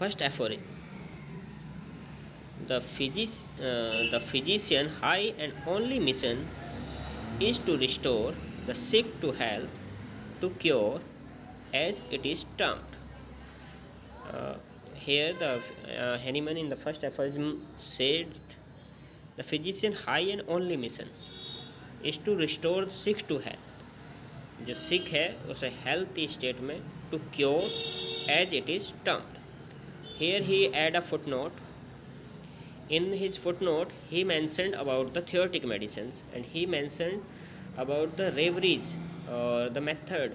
first aphorism. The physician high and only mission is to restore the sick to health, to cure, as it is termed. Here, the Hahnemann in the first aphorism said, the physician high and only mission is to restore the sick to health. जो sick है उसे healthy state में, to cure as it is termed. Here he add a footnote. In his footnote, he mentioned about the theoretic medicines, and he mentioned about the reveries or the method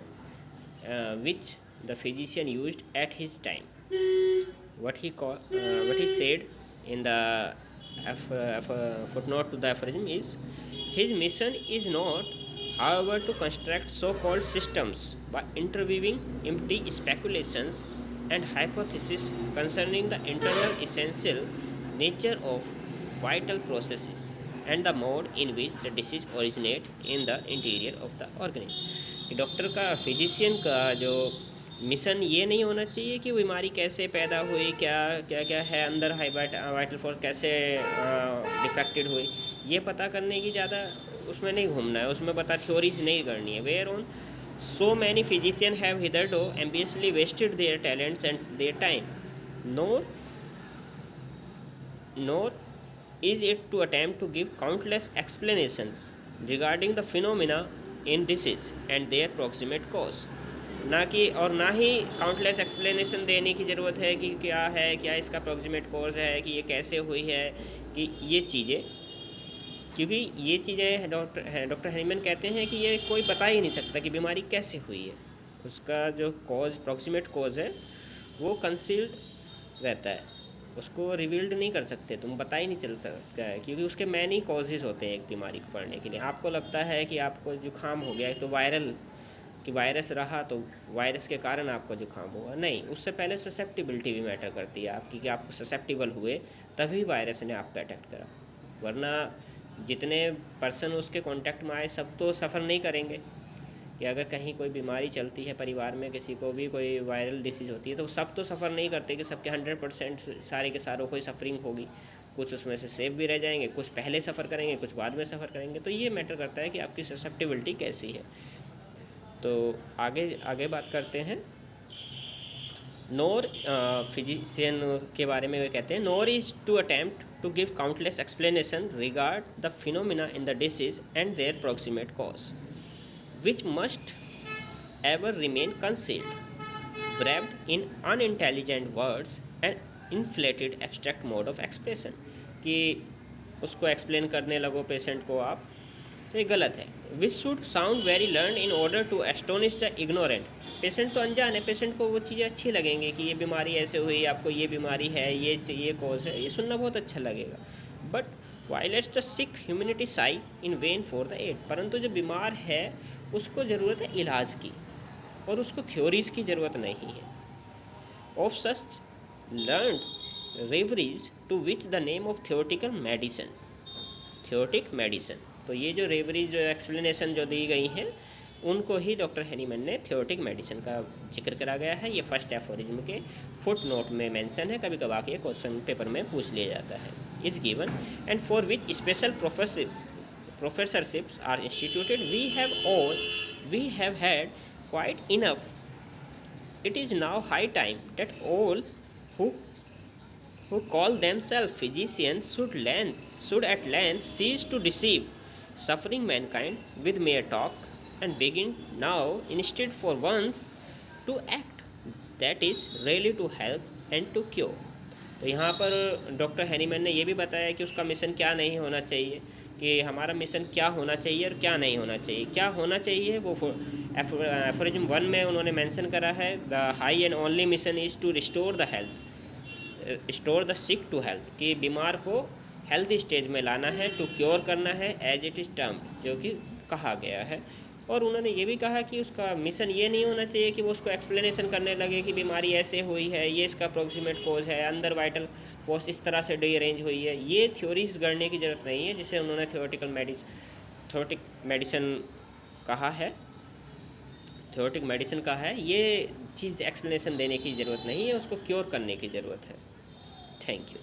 which the physician used at his time. What he said in the footnote to the aphorism is, his mission is not, however, to construct so-called systems by interweaving empty speculations and hypotheses concerning the internal essential nature of vital processes and the mode in which the disease originate in the interior of the organism. Doctor का, physician का जो mission ये नहीं होना चाहिए कि बीमारी कैसे पैदा हुई, क्या क्या क्या है अंदर, वाइटल फोर्स कैसे डिफेक्टेड हुई, ये पता करने की ज़्यादा उसमें नहीं घूमना है, उसमें पता थ्योरीज नहीं करनी है. Where on so many physicians have hitherto ambitiously wasted their talents and their time, nor is it to attempt to give countless explanations regarding the phenomena in disease and their proximate cause. ना ही countless explanation देने की ज़रूरत है कि क्या है, क्या इसका प्रॉक्सिमेट कॉज है, कि ये कैसे हुई है, कि ये चीज़ें, क्योंकि ये चीज़ें डॉक्टर हैनीमैन कहते हैं कि ये कोई बता ही नहीं सकता कि बीमारी कैसे हुई है. उसका जो कॉज, प्रॉक्सिमेट कॉज है, वो कंसील्ड रहता है, उसको रिवील्ड नहीं कर सकते, तुम पता ही नहीं चल सकता है, क्योंकि उसके मैनी कॉजेज़ होते हैं एक बीमारी को पढ़ने के लिए. आपको लगता है कि आपको जुकाम हो गया, तो वायरल, कि वायरस रहा तो वायरस के कारण आपको जुकाम हुआ, नहीं, उससे पहले ससेप्टिबिलिटी भी मैटर करती है आपकी, कि आपको ससेप्टिबल हुए तभी वायरस ने आप पे अटैक करा. वरना जितने पर्सन उसके कांटेक्ट में आए सब तो सफ़र नहीं करेंगे. कि अगर कहीं कोई बीमारी चलती है परिवार में, किसी को भी कोई वायरल डिसीज़ होती है, तो सब तो सफ़र नहीं करते कि सबके 100% सारे के सारों को ही सफरिंग होगी. कुछ उसमें से सेफ भी रह जाएंगे, कुछ पहले सफ़र करेंगे, कुछ बाद में सफ़र करेंगे. तो ये मैटर करता है कि आपकी ससेप्टिबिलिटी कैसी है. तो आगे बात करते हैं. नोर फिजिशियन के बारे में वे कहते हैं, nor is to attempt to give countless explanation regard the phenomena in the disease and their proximate cause, which must ever remain concealed, wrapped in unintelligent words and inflated abstract mode of expression. कि उसको explain करने लगो patient को आप, तो ये गलत है. Which should sound very learn in order to astonish the ignorant. Patient तो अनजान है, पेशेंट को वो चीज़ें अच्छी लगेंगी कि ये बीमारी ऐसे हुई, आपको ये बीमारी है, ये कॉज है, ये सुनना बहुत अच्छा लगेगा. But violates the sick humanity sigh in vain for the aid. परंतु जो बीमार है उसको ज़रूरत है इलाज की, और उसको थ्योरीज़ की ज़रूरत नहीं है. Of such learned reveries to which the name of theoretical medicine. Theoretic medicine, तो ये जो रेवरीज, जो एक्सप्लेनेशन जो दी गई हैं, उनको ही डॉक्टर हैनीमैन ने थियोटिक मेडिसिन का जिक्र करा गया है. ये फर्स्ट एफोरिज्म के फुट नोट में मेंशन है. कभी कभार ये क्वेश्चन पेपर में पूछ लिया जाता है. Is given and for which special professorships are instituted, we have had quite enough. It is now high time that all who call themselves physicians should at length cease to deceive suffering mankind with mere talk, and begin now instead for once to act, that is really to help and to cure. तो यहाँ पर doctor Hahnemann ने ये भी बताया कि उसका mission क्या नहीं होना चाहिए, कि हमारा मिशन क्या होना चाहिए और क्या नहीं होना चाहिए. क्या होना चाहिए वो एफोरिज्म 1 में उन्होंने मेंशन करा है. The high and only mission is to restore the health, restore the sick to health, कि बीमार को हेल्थ स्टेज में लाना है, टू क्योर करना है एज इट इज़ टर्म, जो कि कहा गया है. और उन्होंने ये भी कहा कि उसका मिशन ये नहीं होना चाहिए कि वो उसको एक्सप्लेनेशन करने लगे कि बीमारी ऐसे हुई है, ये इसका अप्रोक्सीमेट कॉज है, अंदर वाइटल फोर्स इस तरह से डीअरेंज हुई है. ये थ्योरीज गढ़ने की ज़रूरत नहीं है, जिसे उन्होंने थियोटिक मेडिसिन कहा है. ये चीज़ एक्सप्लेनेशन देने की ज़रूरत नहीं है, उसको क्योर करने की ज़रूरत है। Thank you.